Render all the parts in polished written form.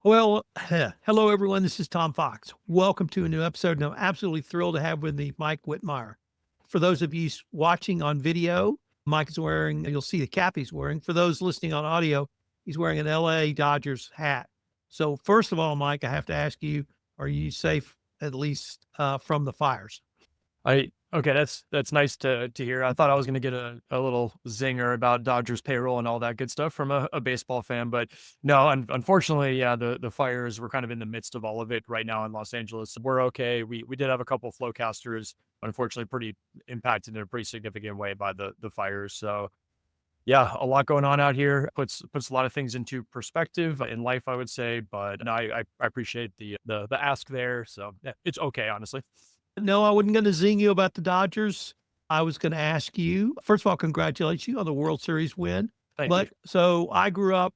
Well, hello everyone. This is Tom Fox. Welcome to a new episode, and I'm absolutely thrilled to have with me Mike Whitmire. For those of you watching on video, Mike is wearing, you'll see the cap he's wearing. For those listening on audio, he's wearing an LA Dodgers hat. So, first of all, Mike, I have to ask you, are you safe at least from the fires? Okay, that's nice to hear. I thought I was gonna get a little zinger about Dodgers payroll and all that good stuff from a baseball fan, but no, unfortunately, yeah, the fires, we're kind of in the midst of all of it right now in Los Angeles. We're okay. We did have a couple FloQasters, unfortunately, pretty impacted in a pretty significant way by the fires. So yeah, a lot going on out here. Puts a lot of things into perspective in life, I would say. But no, I appreciate the ask there. So yeah, it's okay, honestly. No, I wasn't going to zing you about the Dodgers. I was going to ask you, first of all, congratulate you on the World Series win. Thank you. But so I grew up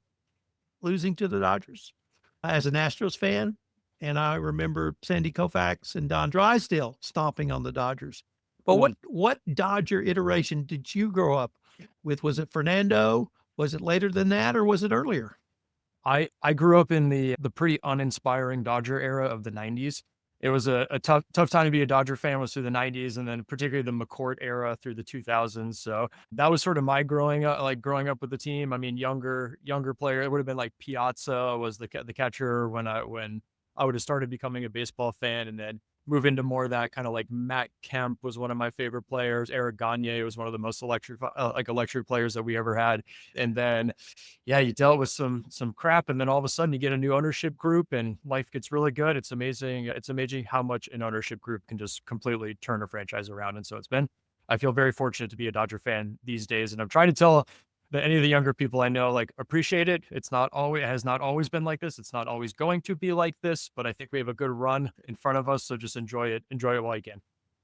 losing to the Dodgers as an Astros fan. And I remember Sandy Koufax and Don Drysdale stomping on the Dodgers. But Mm. what Dodger iteration did you grow up with? Was it Fernando? Was it later than that, or was it earlier? I grew up in the pretty uninspiring Dodger era of the '90s. It was a tough time to be a Dodger fan was through the '90s and then particularly the McCourt era through the 2000s. So that was sort of my growing up with the team. I mean, younger player, it would have been like Piazza was the catcher when I would have started becoming a baseball fan, and then move into more of that kind of like Matt Kemp was one of my favorite players. Eric Gagne was one of the most electric players that we ever had. And then yeah, you dealt with some crap, and then all of a sudden you get a new ownership group and life gets really good. It's amazing. It's amazing how much an ownership group can just completely turn a franchise around. And so I feel very fortunate to be a Dodger fan these days. And I'm trying to tell any of the younger people I know, like, appreciate it. It has not always been like this. It's not always going to be like this, but I think we have a good run in front of us. So just enjoy it while you can.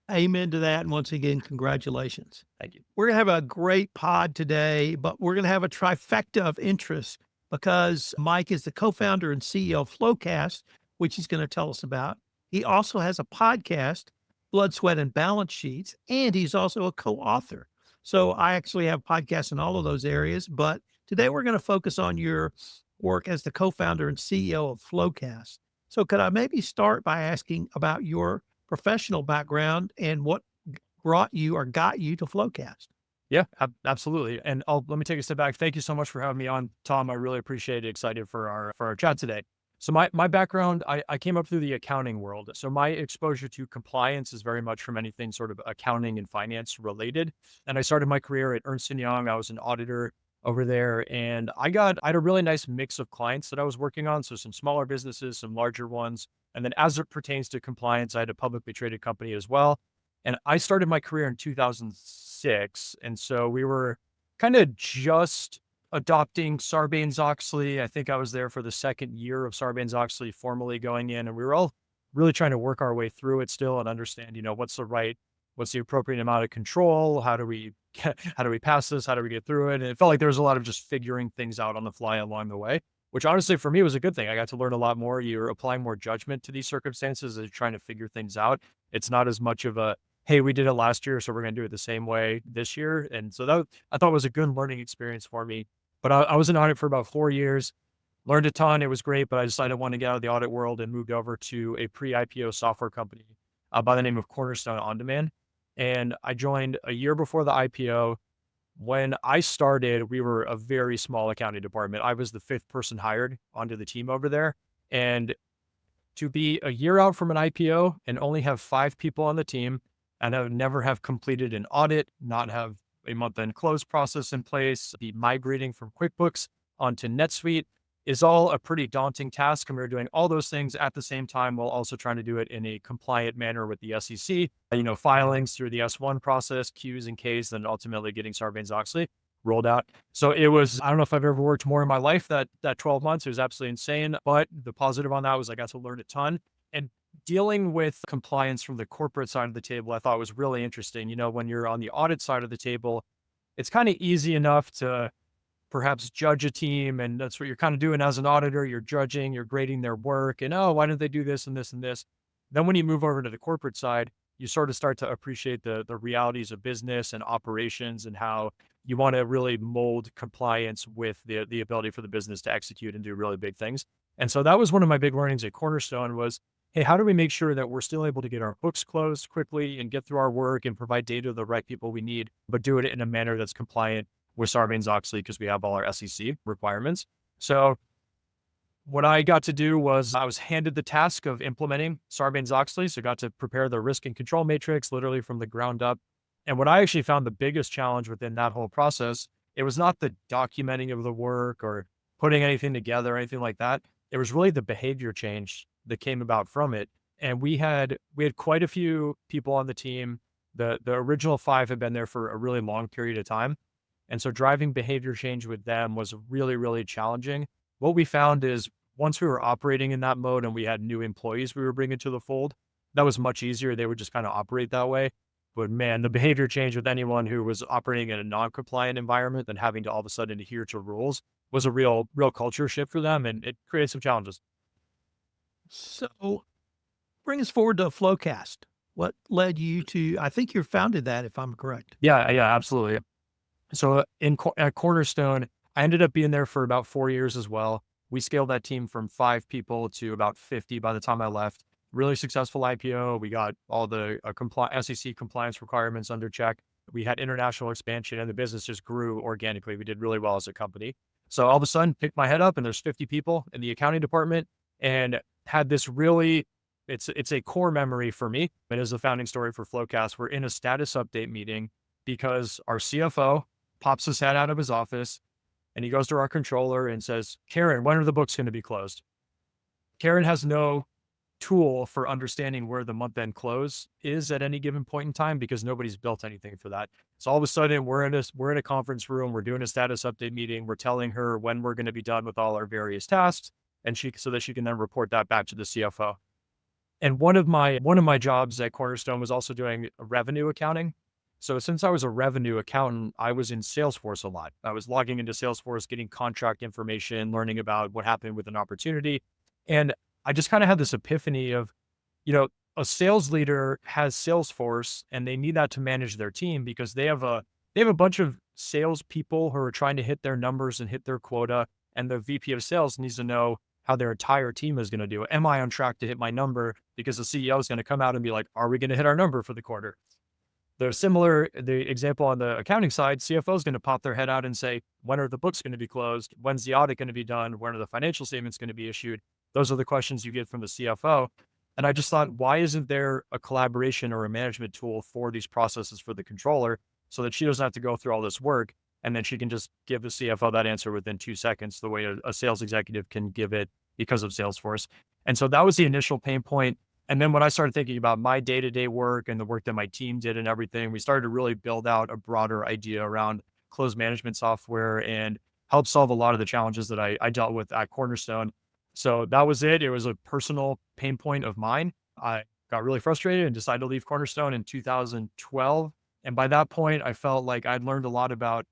Amen to that. And once again, congratulations. Thank you. We're going to have a great pod today, but we're going to have a trifecta of interest because Mike is the co founder and CEO of FloQast, which he's going to tell us about. He also has a podcast, Blood, Sweat, and Balance Sheets, and he's also a co author. So I actually have podcasts in all of those areas, but today we're going to focus on your work as the co founder and CEO of FloQast. So could I maybe start by asking about your professional background and what brought you or got you to FloQast? Yeah, absolutely. And let me take a step back. Thank you so much for having me on, Tom. I really appreciate it. Excited for our chat today. So my background, I came up through the accounting world. So my exposure to compliance is very much from anything sort of accounting and finance related. And I started my career at Ernst Young. I was an auditor over there, and I had a really nice mix of clients that I was working on. So some smaller businesses, some larger ones. And then as it pertains to compliance, I had a publicly traded company as well. And I started my career in 2006, and so we were kinda just adopting Sarbanes-Oxley. I think I was there for the 2nd year of Sarbanes-Oxley formally going in, and we were all really trying to work our way through it still and understand, what's the appropriate amount of control? How do we how do we pass this? How do we get through it? And it felt like there was a lot of just figuring things out on the fly along the way, which honestly for me was a good thing. I got to learn a lot more. You're applying more judgment to these circumstances as you're trying to figure things out. It's not as much of a hey, we did it last year, so we're gonna do it the same way this year. And so that I thought was a good learning experience for me. But I was in audit for about 4 years, learned a ton. It was great, but I decided I wanted to get out of the audit world and moved over to a pre-IPO software company by the name of Cornerstone On Demand. And I joined a year before the IPO. When I started, we were a very small accounting department. I was the 5th person hired onto the team over there. And to be a year out from an IPO and only have 5 people on the team and never have completed an audit, not have a month-end close process in place, be migrating from QuickBooks onto NetSuite is all a pretty daunting task. And we were doing all those things at the same time while also trying to do it in a compliant manner with the SEC, filings through the S1 process, Qs and Ks, then ultimately getting Sarbanes-Oxley rolled out. So it was, I don't know if I've ever worked more in my life that 12 months. It was absolutely insane. But the positive on that was I got to learn a ton. And dealing with compliance from the corporate side of the table, I thought was really interesting. When you're on the audit side of the table, it's kind of easy enough to perhaps judge a team. And that's what you're kind of doing as an auditor. You're judging, you're grading their work and, oh, why didn't they do this and this and this? Then when you move over to the corporate side, you sort of start to appreciate the realities of business and operations and how you want to really mold compliance with the ability for the business to execute and do really big things. And so that was one of my big learnings at Cornerstone was, hey, how do we make sure that we're still able to get our books closed quickly and get through our work and provide data to the right people we need, but do it in a manner that's compliant with Sarbanes-Oxley because we have all our SEC requirements. So what I got to do was I was handed the task of implementing Sarbanes-Oxley. So I got to prepare the risk and control matrix literally from the ground up. And what I actually found the biggest challenge within that whole process, it was not the documenting of the work or putting anything together or anything like that. It was really the behavior change that came about from it. And we had quite a few people on the team. The original 5 had been there for a really long period of time. And so driving behavior change with them was really, really challenging. What we found is once we were operating in that mode and we had new employees we were bringing to the fold, that was much easier. They would just kind of operate that way. But man, the behavior change with anyone who was operating in a non-compliant environment and having to all of a sudden adhere to rules was a real culture shift for them, and it created some challenges. So bring us forward to FloQast. What led you to, I think you founded that, if I'm correct. Yeah, absolutely. So at Cornerstone, I ended up being there for about 4 years as well. We scaled that team from 5 people to about 50 by the time I left. Really successful IPO. We got all the SEC compliance requirements under check. We had international expansion and the business just grew organically. We did really well as a company. So all of a sudden, picked my head up and there's 50 people in the accounting department and had this really, it's a core memory for me. It is the founding story for FloQast. We're in a status update meeting because our CFO pops his head out of his office and he goes to our controller and says, Karen, when are the books going to be closed? Karen has no tool for understanding where the month end close is at any given point in time because nobody's built anything for that. So all of a sudden we're in a conference room, we're doing a status update meeting, we're telling her when we're going to be done with all our various tasks and so that she can then report that back to the CFO. And one of my jobs at Cornerstone was also doing revenue accounting. So since I was a revenue accountant, I was in Salesforce a lot. I was logging into Salesforce, getting contract information, learning about what happened with an opportunity. And I just kind of had this epiphany of, a sales leader has Salesforce and they need that to manage their team because they have a bunch of salespeople who are trying to hit their numbers and hit their quota. And the VP of sales needs to know how their entire team is going to do. Am I on track to hit my number? Because the CEO is going to come out and be like, are we going to hit our number for the quarter? The example on the accounting side, CFO is going to pop their head out and say, when are the books going to be closed? When's the audit going to be done? When are the financial statements going to be issued? Those are the questions you get from the CFO. And I just thought, why isn't there a collaboration or a management tool for these processes for the controller so that she doesn't have to go through all this work and then she can just give the CFO that answer within 2 seconds, the way a sales executive can give it because of Salesforce. And so that was the initial pain point. And then when I started thinking about my day-to-day work and the work that my team did and everything, we started to really build out a broader idea around close management software and help solve a lot of the challenges that I dealt with at Cornerstone. So that was it. It was a personal pain point of mine. I got really frustrated and decided to leave Cornerstone in 2012. And by that point, I felt like I'd learned a lot about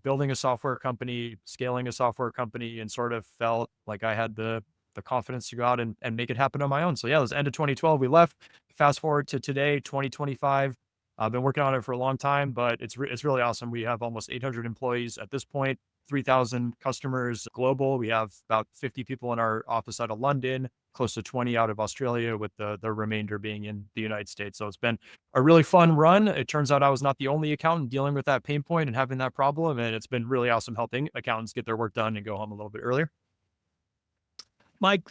building a software company, scaling a software company, and sort of felt like I had the confidence to go out and make it happen on my own. So yeah, it was end of 2012. We left. Fast forward to today, 2025. I've been working on it for a long time, but it's really awesome. We have almost 800 employees at this point, 3,000 customers global. We have about 50 people in our office out of London, close to 20 out of Australia, with the remainder being in the United States. So it's been a really fun run. It turns out I was not the only accountant dealing with that pain point and having that problem. And it's been really awesome helping accountants get their work done and go home a little bit earlier. Mike,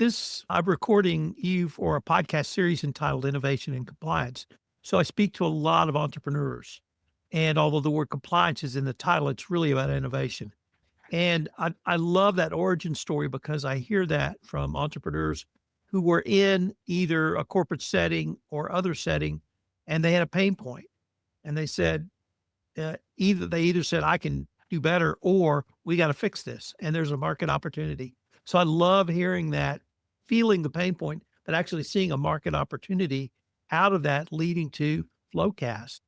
I'm recording you for a podcast series entitled Innovation and Compliance. So I speak to a lot of entrepreneurs. And although the word compliance is in the title, it's really about innovation. And I love that origin story because I hear that from entrepreneurs who were in either a corporate setting or other setting, and they had a pain point. And they said, either said, I can do better, or we got to fix this. And there's a market opportunity. So I love hearing that, feeling the pain point, but actually seeing a market opportunity out of that leading to FloQast.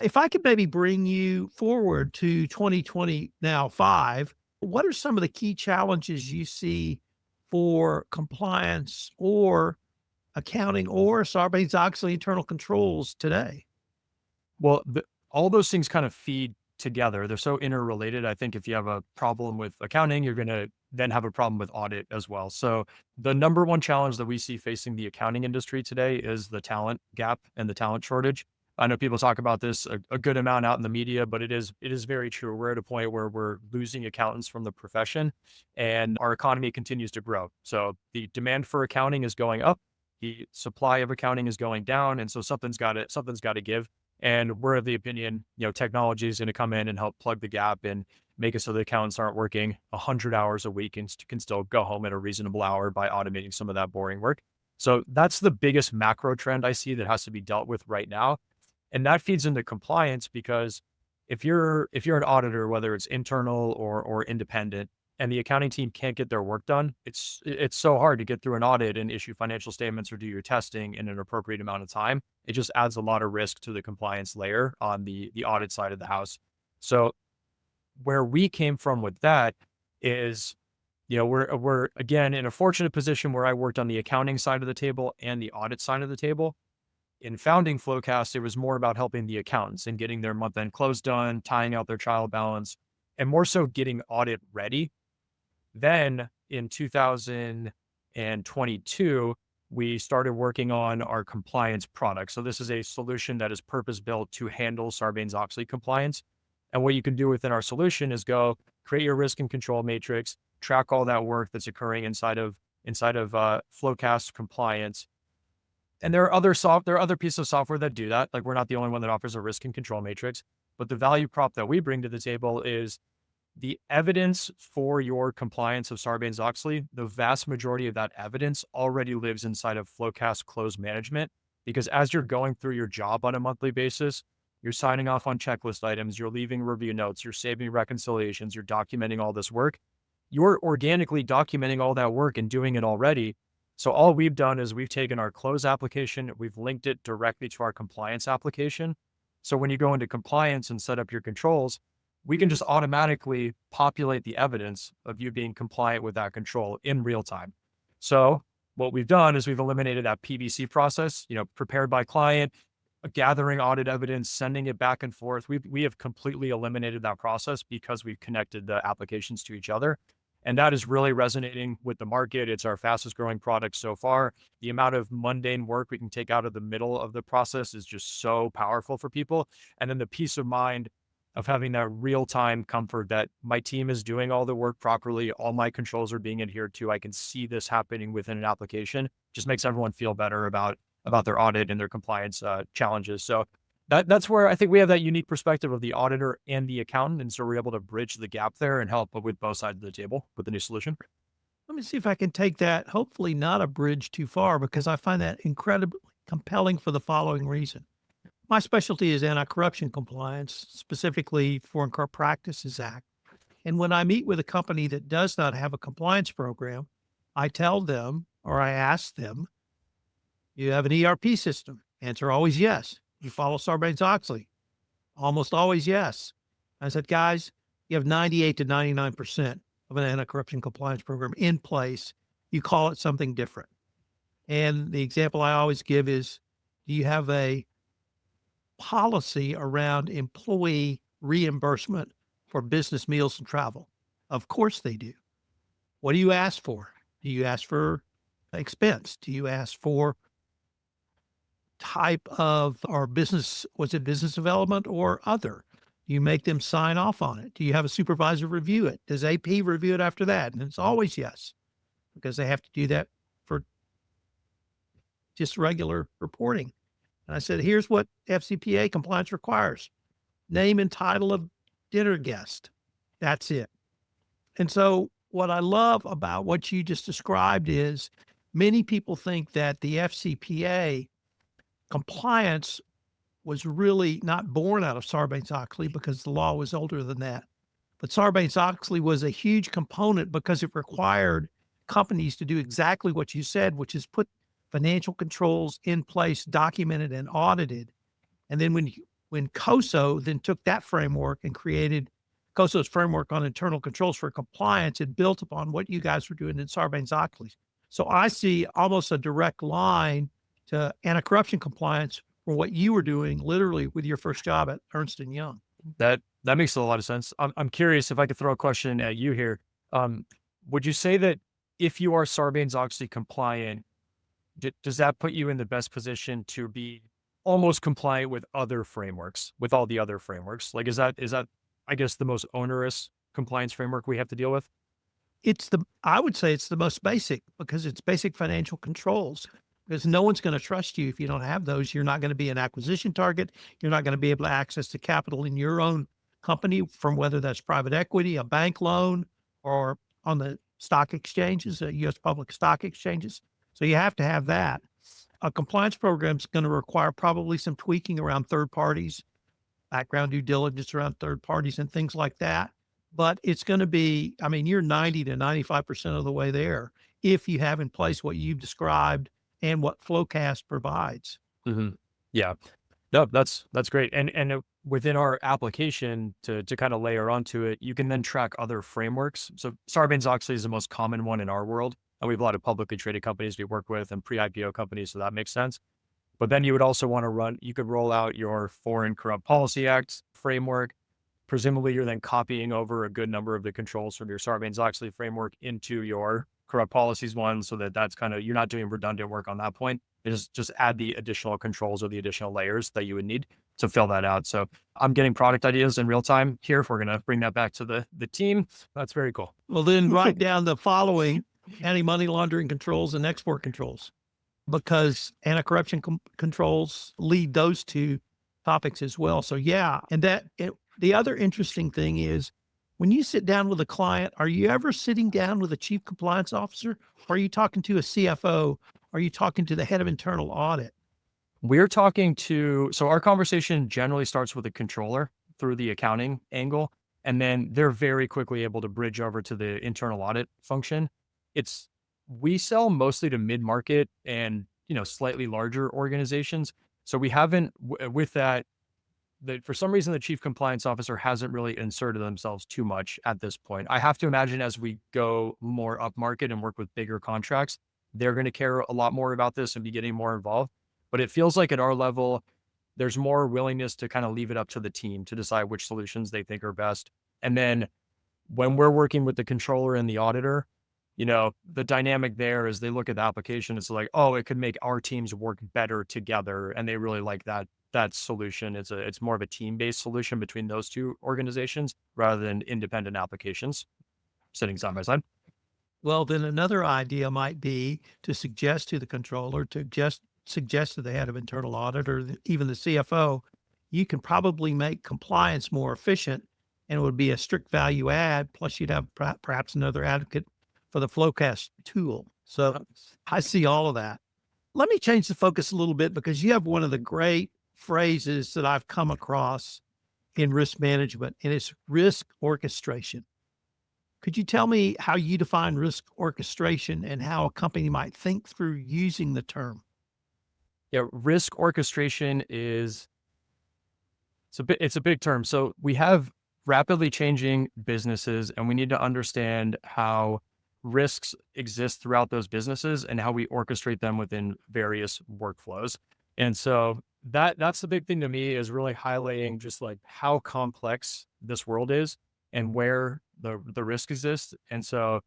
If I could maybe bring you forward to 2020 now 5, what are some of the key challenges you see for compliance or accounting or Sarbanes-Oxley internal controls today? Well, all those things kind of feed together. They're so interrelated. I think if you have a problem with accounting, you're going to then have a problem with audit as well. So the number one challenge that we see facing the accounting industry today is the talent gap and the talent shortage. I know people talk about this a good amount out in the media, but it is very true. We're at a point where we're losing accountants from the profession, and our economy continues to grow. So the demand for accounting is going up, the supply of accounting is going down, and so something's got to give. And we're of the opinion, technology is going to come in and help plug the gap and make it so the accountants aren't working 100 hours a week and can still go home at a reasonable hour by automating some of that boring work. So that's the biggest macro trend I see that has to be dealt with right now. And that feeds into compliance because if you're an auditor, whether it's internal or independent, and the accounting team can't get their work done, it's so hard to get through an audit and issue financial statements or do your testing in an appropriate amount of time. It just adds a lot of risk to the compliance layer on the audit side of the house. So where we came from with that is, we're again in a fortunate position where I worked on the accounting side of the table and the audit side of the table. In founding FloQast, it was more about helping the accountants and getting their month-end close done, tying out their trial balance, and more so getting audit ready. Then in 2022, we started working on our compliance product. So this is a solution that is purpose-built to handle Sarbanes-Oxley compliance. And what you can do within our solution is go create your risk and control matrix, track all that work that's occurring inside of FloQast compliance. And there are other pieces of software that do that. Like we're not the only one that offers a risk and control matrix, but the value prop that we bring to the table is the evidence for your compliance of Sarbanes-Oxley. The vast majority of that evidence already lives inside of FloQast close management, because as you're going through your job on a monthly basis, you're signing off on checklist items, you're leaving review notes, you're saving reconciliations, you're documenting all this work. You're organically documenting all that work and doing it already. So all we've done is we've taken our close application, we've linked it directly to our compliance application. So when you go into compliance and set up your controls, we can just automatically populate the evidence of you being compliant with that control in real time. So what we've done is we've eliminated that PBC process, prepared by client, gathering audit evidence, sending it back and forth. We have completely eliminated that process because we've connected the applications to each other. And that is really resonating with the market. It's our fastest growing product so far. The amount of mundane work we can take out of the middle of the process is just so powerful for people. And then the peace of mind of having that real-time comfort that my team is doing all the work properly, all my controls are being adhered to, I can see this happening within an application, just makes everyone feel better about their audit and their compliance challenges. So that's where I think we have that unique perspective of the auditor and the accountant. And so we're able to bridge the gap there and help with both sides of the table with the new solution. Let me see if I can take that, hopefully not a bridge too far, because I find that incredibly compelling for the following reason. My specialty is anti-corruption compliance, specifically Foreign Corrupt Practices Act. And when I meet with a company that does not have a compliance program, I tell them, or I ask them, you have an ERP system? Answer always yes. You follow Sarbanes-Oxley? Almost always yes. I said, guys, you have 98 to 99% of an anti-corruption compliance program in place. You call it something different. And the example I always give is, do you have a policy around employee reimbursement for business meals and travel? Of course they do. What do you ask for? Do you ask for expense? Do you ask for type of, or business, was it business development or other? Do you make them sign off on it? Do you have a supervisor review it? Does AP review it after that? And it's always yes, because they have to do that for just regular reporting. And I said, here's what FCPA compliance requires: name and title of dinner guest. That's it. And so what I love about what you just described is many people think that the FCPA compliance was really not born out of Sarbanes-Oxley, because the law was older than that. But Sarbanes-Oxley was a huge component because it required companies to do exactly what you said, which is put financial controls in place, documented and audited. And then when COSO then took that framework and created COSO's framework on internal controls for compliance, it built upon what you guys were doing in Sarbanes-Oxley. So I see almost a direct line to anti-corruption compliance for what you were doing literally with your first job at Ernst Young. That That makes a lot of sense. I'm curious if I could throw a question at you here. Um, would you say that if you are Sarbanes-Oxley compliant, does that put you in the best position to be almost compliant with other frameworks, with all the other frameworks? Like, is that, I guess, the most onerous compliance framework we have to deal with? I would say it's the most basic because it's basic financial controls. Because no one's going to trust you if you don't have those. You're not going to be an acquisition target. You're not going to be able to access the capital in your own company from whether that's private equity, a bank loan, or on the stock exchanges, U.S. public stock exchanges. So you have to have that. A compliance program is going to require probably some tweaking around third parties, background due diligence around third parties and things like that. But it's going to be, I mean, you're 90 to 95% of the way there if you have in place what you've described and what FloQast provides. Hmm. Yeah. No, that's great. And within our application to kind of layer onto it, you can then track other frameworks. So Sarbanes-Oxley is the most common one in our world, and we have a lot of publicly traded companies we work with and pre-IPO companies, so that makes sense. But then you would also want to you could roll out your Foreign Corrupt Policy Act framework. Presumably, you're then copying over a good number of the controls from your Sarbanes-Oxley framework into your corrupt policies one, so that that's kind of, you're not doing redundant work on that point. You just add the additional controls or the additional layers that you would need to fill that out. So I'm getting product ideas in real time here. If we're going to bring that back to the team, that's very cool. Well, then write down the following: anti-money laundering controls and export controls, because anti-corruption controls lead those two topics as well. So yeah, and the other interesting thing is when you sit down with a client, are you ever sitting down with a chief compliance officer? Or are you talking to a CFO? Are you talking to the head of internal audit? We're talking to, so our conversation generally starts with a controller through the accounting angle, and then they're very quickly able to bridge over to the internal audit function. It's, we sell mostly to mid-market and, slightly larger organizations. So we haven't, with that, for some reason, the chief compliance officer hasn't really inserted themselves too much at this point. I have to imagine as we go more upmarket and work with bigger contracts, they're going to care a lot more about this and be getting more involved. But it feels like at our level, there's more willingness to kind of leave it up to the team to decide which solutions they think are best. And then when we're working with the controller and the auditor, the dynamic there is they look at the application. It's like, oh, it could make our teams work better together. And they really like that solution. It's more of a team-based solution between those two organizations rather than independent applications sitting side by side. Well, then another idea might be to suggest to the controller, to just suggest to the head of internal audit or even the CFO, you can probably make compliance more efficient and it would be a strict value add. Plus you'd have perhaps another advocate for the FloQast tool. So I see all of that. Let me change the focus a little bit because you have one of the great phrases that I've come across in risk management, and it's risk orchestration. Could you tell me how you define risk orchestration and how a company might think through using the term? Yeah, risk orchestration is, it's a big term. So we have rapidly changing businesses, and we need to understand how risks exist throughout those businesses and how we orchestrate them within various workflows. And so that's the big thing to me, is really highlighting just like how complex this world is and where the risk exists. And so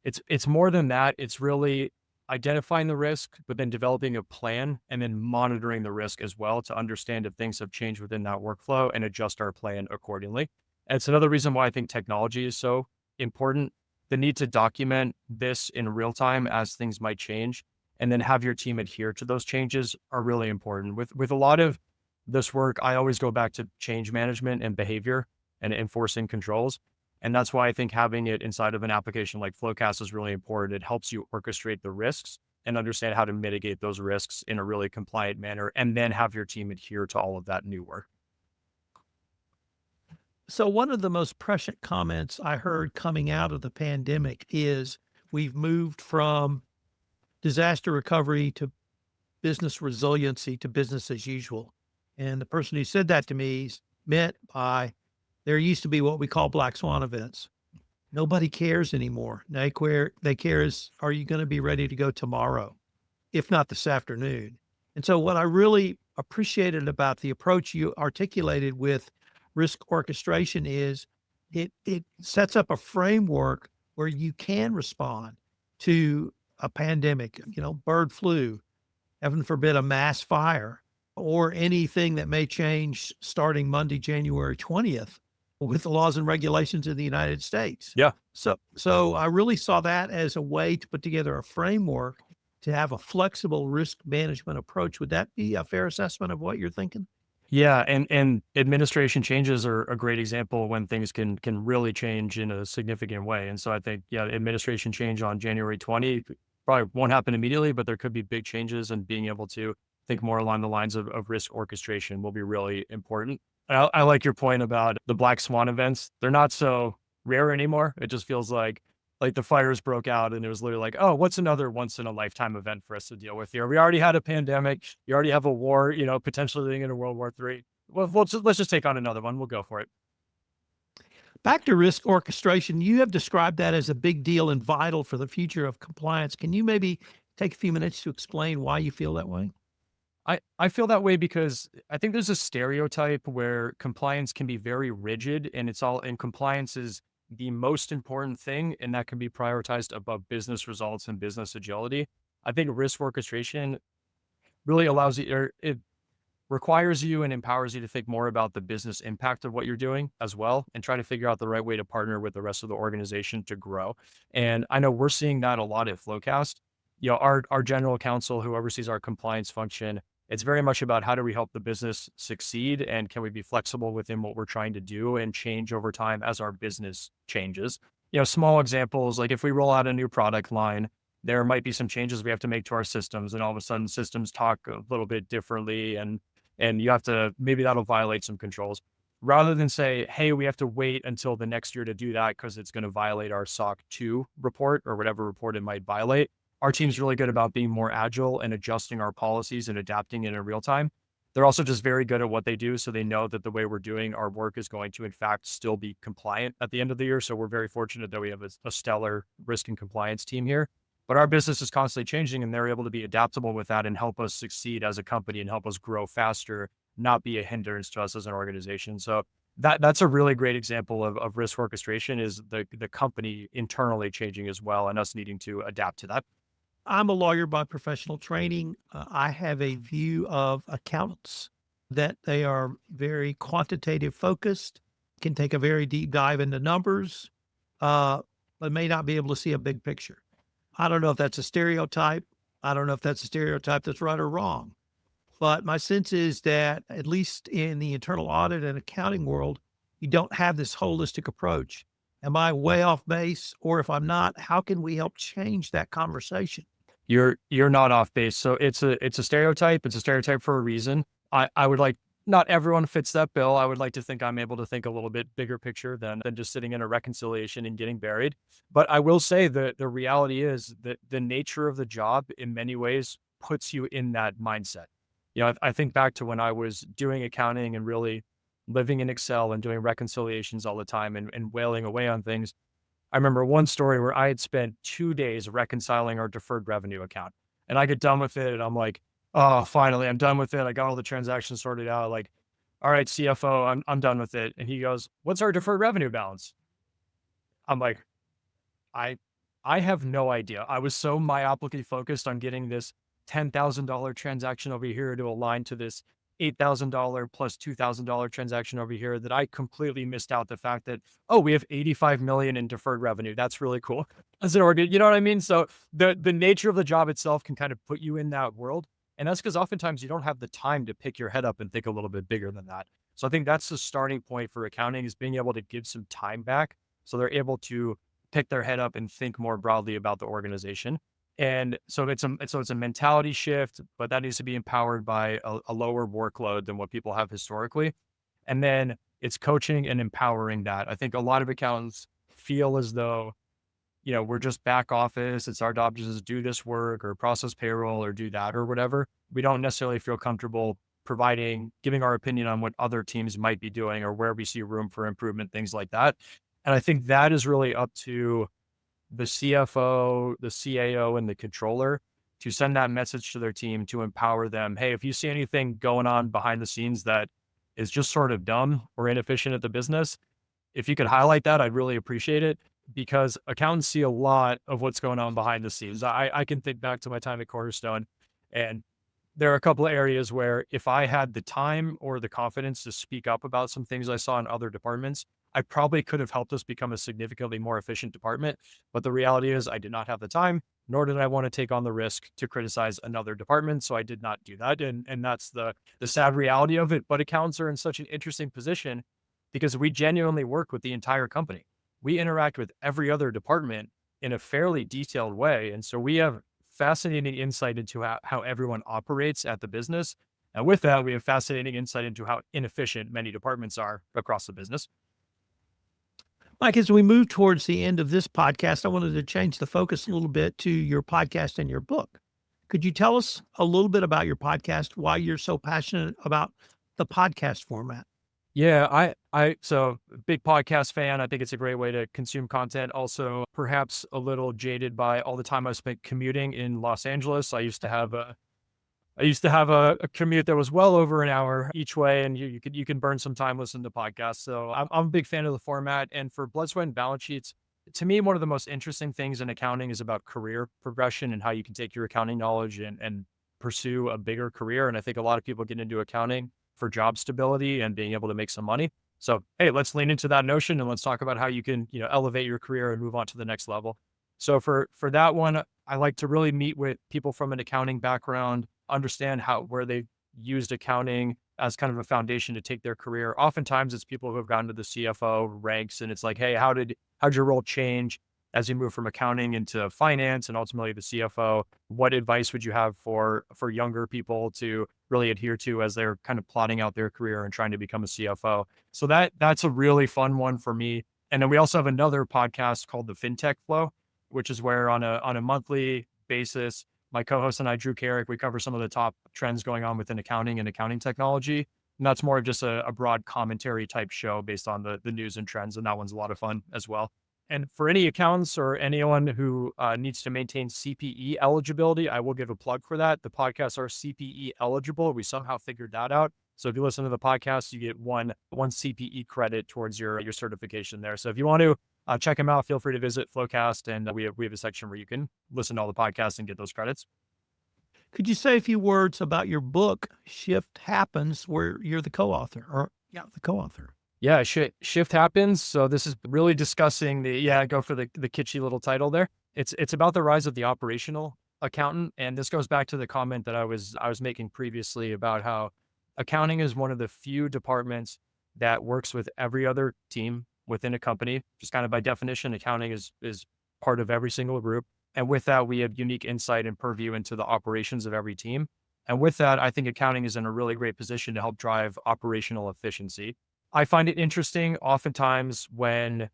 it's more than that. It's really identifying the risk, but then developing a plan and then monitoring the risk as well to understand if things have changed within that workflow and adjust our plan accordingly. And it's another reason why I think technology is so important. The need to document this in real time as things might change, and then have your team adhere to those changes are really important. With a lot of this work, I always go back to change management and behavior and enforcing controls. And that's why I think having it inside of an application like FloQast is really important. It helps you orchestrate the risks and understand how to mitigate those risks in a really compliant manner, and then have your team adhere to all of that new work. So one of the most prescient comments I heard coming out of the pandemic is we've moved from disaster recovery to business resiliency to business as usual. And the person who said that to me meant by there used to be what we call black swan events. Nobody cares anymore. They care is, are you going to be ready to go tomorrow, if not this afternoon? And so what I really appreciated about the approach you articulated with risk orchestration is it sets up a framework where you can respond to a pandemic, bird flu, heaven forbid, a mass fire, or anything that may change starting Monday, January 20th with the laws and regulations of the United States. Yeah. So I really saw that as a way to put together a framework to have a flexible risk management approach. Would that be a fair assessment of what you're thinking? Yeah, and administration changes are a great example when things can really change in a significant way. And so I think, yeah, administration change on January 20 probably won't happen immediately, but there could be big changes, and being able to think more along the lines of risk orchestration will be really important. I like your point about the black swan events. They're not so rare anymore. It just feels like the fires broke out and it was literally like, oh, what's another once in a lifetime event for us to deal with here? We already had a pandemic. You already have a war, potentially leading into World War III. Well, let's just take on another one. We'll go for it. Back to risk orchestration, you have described that as a big deal and vital for the future of compliance. Can you maybe take a few minutes to explain why you feel that way? I feel that way because I think there's a stereotype where compliance can be very rigid, and compliance is the most important thing, and that can be prioritized above business results and business agility. I think risk orchestration really allows you, or it requires you and empowers you to think more about the business impact of what you're doing as well, and try to figure out the right way to partner with the rest of the organization to grow. And I know we're seeing that a lot at FloQast. Our general counsel who oversees our compliance function, it's very much about how do we help the business succeed, and can we be flexible within what we're trying to do and change over time as our business changes. Small examples, like if we roll out a new product line, there might be some changes we have to make to our systems, and all of a sudden systems talk a little bit differently, and you have to, maybe that'll violate some controls. Rather than say, hey, we have to wait until the next year to do that because it's going to violate our SOC 2 report or whatever report it might violate, our team's really good about being more agile and adjusting our policies and adapting it in real time. They're also just very good at what they do. So they know that the way we're doing our work is going to, in fact, still be compliant at the end of the year. So we're very fortunate that we have a stellar risk and compliance team here. But our business is constantly changing, and they're able to be adaptable with that and help us succeed as a company and help us grow faster, not be a hindrance to us as an organization. So that's a really great example of risk orchestration, is the company internally changing as well and us needing to adapt to that. I'm a lawyer by professional training. I have a view of accountants that they are very quantitative focused, can take a very deep dive into numbers, but may not be able to see a big picture. I don't know if that's a stereotype. I don't know if that's a stereotype that's right or wrong. But my sense is that, at least in the internal audit and accounting world, you don't have this holistic approach. Am I way off base? Or if I'm not, how can we help change that conversation? You're not off base. So it's a stereotype. It's a stereotype for a reason. I would like, not everyone fits that bill. I would like to think I'm able to think a little bit bigger picture than just sitting in a reconciliation and getting buried. But I will say that the reality is that the nature of the job in many ways puts you in that mindset. I think back to when I was doing accounting and really living in Excel and doing reconciliations all the time, and wailing away on things. I remember one story where I had spent 2 days reconciling our deferred revenue account, and I get done with it and I'm like, oh, finally, I'm done with it. I got all the transactions sorted out. Like, all right, CFO, I'm done with it. And he goes, what's our deferred revenue balance? I'm like, I I have no idea. I was so myopically focused on getting this $10,000 transaction over here to align to this $8,000 plus $2,000 transaction over here that I completely missed out the fact that, oh, we have 85 million in deferred revenue. That's really cool. As an organ, you know what I mean? So the nature of the job itself can kind of put you in that world. And that's because oftentimes you don't have the time to pick your head up and think a little bit bigger than that. So I think that's the starting point for accounting, is being able to give some time back so they're able to pick their head up and think more broadly about the organization. And so it's a mentality shift, but that needs to be empowered by a lower workload than what people have historically. And then it's coaching and empowering that. I think a lot of accountants feel as though, we're just back office. It's our job to just do this work or process payroll or do that or whatever. We don't necessarily feel comfortable giving our opinion on what other teams might be doing or where we see room for improvement, things like that. And I think that is really up to the CFO, the CAO, and the controller to send that message to their team to empower them. Hey, if you see anything going on behind the scenes that is just sort of dumb or inefficient at the business. If you could highlight that, I'd really appreciate it because accountants see a lot of what's going on behind the scenes. I can think back to my time at Cornerstone, and there are a couple of areas where if I had the time or the confidence to speak up about some things I saw in other departments, I probably could have helped us become a significantly more efficient department. But the reality is I did not have the time, nor did I want to take on the risk to criticize another department. So I did not do that. And that's the sad reality of it. But accountants are in such an interesting position because we genuinely work with the entire company. We interact with every other department in a fairly detailed way. And so we have fascinating insight into how everyone operates at the business. And with that, we have fascinating insight into how inefficient many departments are across the business. Mike, as we move towards the end of this podcast, I wanted to change the focus a little bit to your podcast and your book. Could you tell us a little bit about your podcast, why you're so passionate about the podcast format? Yeah, so big podcast fan. I think it's a great way to consume content. Also, perhaps a little jaded by all the time I spent commuting in Los Angeles. I used to have a commute that was well over an hour each way, and you can burn some time listening to podcasts. So I'm a big fan of the format. And for Blood, Sweat, and Balance Sheets, to me, one of the most interesting things in accounting is about career progression and how you can take your accounting knowledge and pursue a bigger career. And I think a lot of people get into accounting for job stability and being able to make some money. So, hey, let's lean into that notion and let's talk about how you can, elevate your career and move on to the next level. So for that one, I like to really meet with people from an accounting background, understand where they used accounting as kind of a foundation to take their career. Oftentimes it's people who have gotten to the CFO ranks and it's like, hey, how'd your role change as you move from accounting into finance and ultimately the CFO? What advice would you have for younger people to really adhere to as they're kind of plotting out their career and trying to become a CFO? So that's a really fun one for me. And then we also have another podcast called the FinTech Flow, which is where on a monthly basis, my co-host and I, Drew Carrick, we cover some of the top trends going on within accounting and accounting technology. And that's more of just a broad commentary type show based on the news and trends. And that one's a lot of fun as well. And for any accountants or anyone who needs to maintain CPE eligibility, I will give a plug for that. The podcasts are CPE eligible. We somehow figured that out. So if you listen to the podcast, you get one CPE credit towards your certification there. So if you want to check them out, feel free to visit FloQast, and we have a section where you can listen to all the podcasts and get those credits. Could you say a few words about your book, Shift Happens, where you're the co-author the co-author? Yeah, shift happens. So this is really discussing go for the kitschy little title there. It's about the rise of the operational accountant. And this goes back to the comment that I was making previously about how accounting is one of the few departments that works with every other team within a company. Just kind of by definition, accounting is part of every single group. And with that, we have unique insight and purview into the operations of every team. And with that, I think accounting is in a really great position to help drive operational efficiency. I find it interesting oftentimes when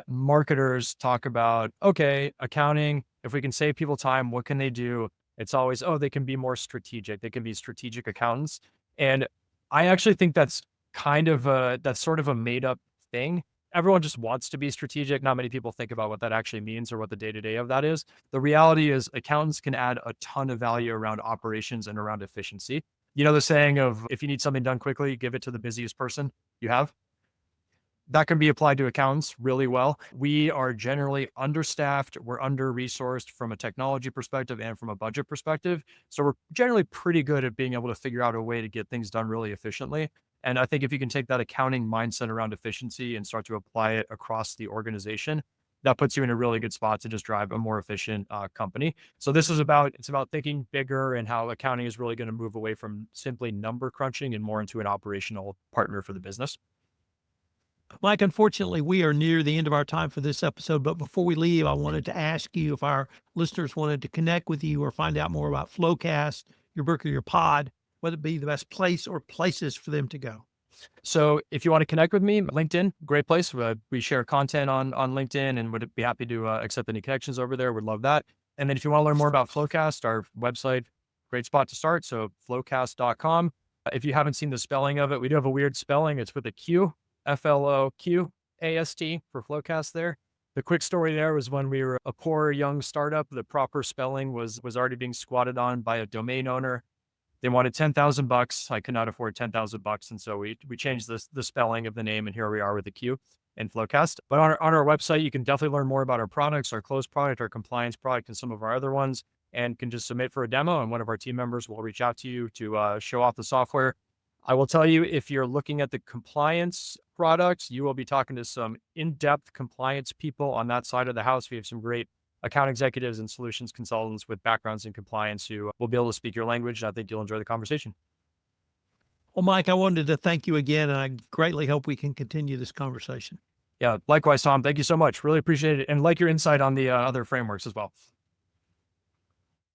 marketers talk about, okay, accounting, if we can save people time, what can they do? It's always, they can be more strategic. They can be strategic accountants. And I actually think that's that's sort of a made up thing. Everyone just wants to be strategic. Not many people think about what that actually means or what the day-to-day of that is. The reality is accountants can add a ton of value around operations and around efficiency. You know, the saying of if you need something done quickly, give it to the busiest person you have. That can be applied to accountants really well. We are generally understaffed. We're under-resourced from a technology perspective and from a budget perspective. So we're generally pretty good at being able to figure out a way to get things done really efficiently. And I think if you can take that accounting mindset around efficiency and start to apply it across the organization, that puts you in a really good spot to just drive a more efficient company. So it's about thinking bigger and how accounting is really going to move away from simply number crunching and more into an operational partner for the business. Mike, unfortunately, we are near the end of our time for this episode, but before we leave, I wanted to ask you if our listeners wanted to connect with you or find out more about FloQast, your book or your pod, what would be the best place or places for them to go? So if you want to connect with me, LinkedIn, great place. We share content on LinkedIn and would be happy to accept any connections over there. Would love that. And then if you want to learn more about FloQast, our website, great spot to start. So flowcast.com. If you haven't seen the spelling of it, we do have a weird spelling. It's with a Q, FLOQAST for FloQast there. The quick story there was when we were a poor young startup, the proper spelling was already being squatted on by a domain owner. They wanted 10,000 bucks. I could not afford 10,000 bucks. And so we changed the spelling of the name, and here we are with the Q in FloQast. But on our website, you can definitely learn more about our products, our close product, our compliance product, and some of our other ones, and can just submit for a demo, and one of our team members will reach out to you to show off the software. I will tell you, if you're looking at the compliance products, you will be talking to some in-depth compliance people on that side of the house. We have some great account executives and solutions consultants with backgrounds in compliance who will be able to speak your language, and I think you'll enjoy the conversation. Well, Mike, I wanted to thank you again, and I greatly hope we can continue this conversation. Yeah, likewise, Tom. Thank you so much. Really appreciate it, and like your insight on the other frameworks as well.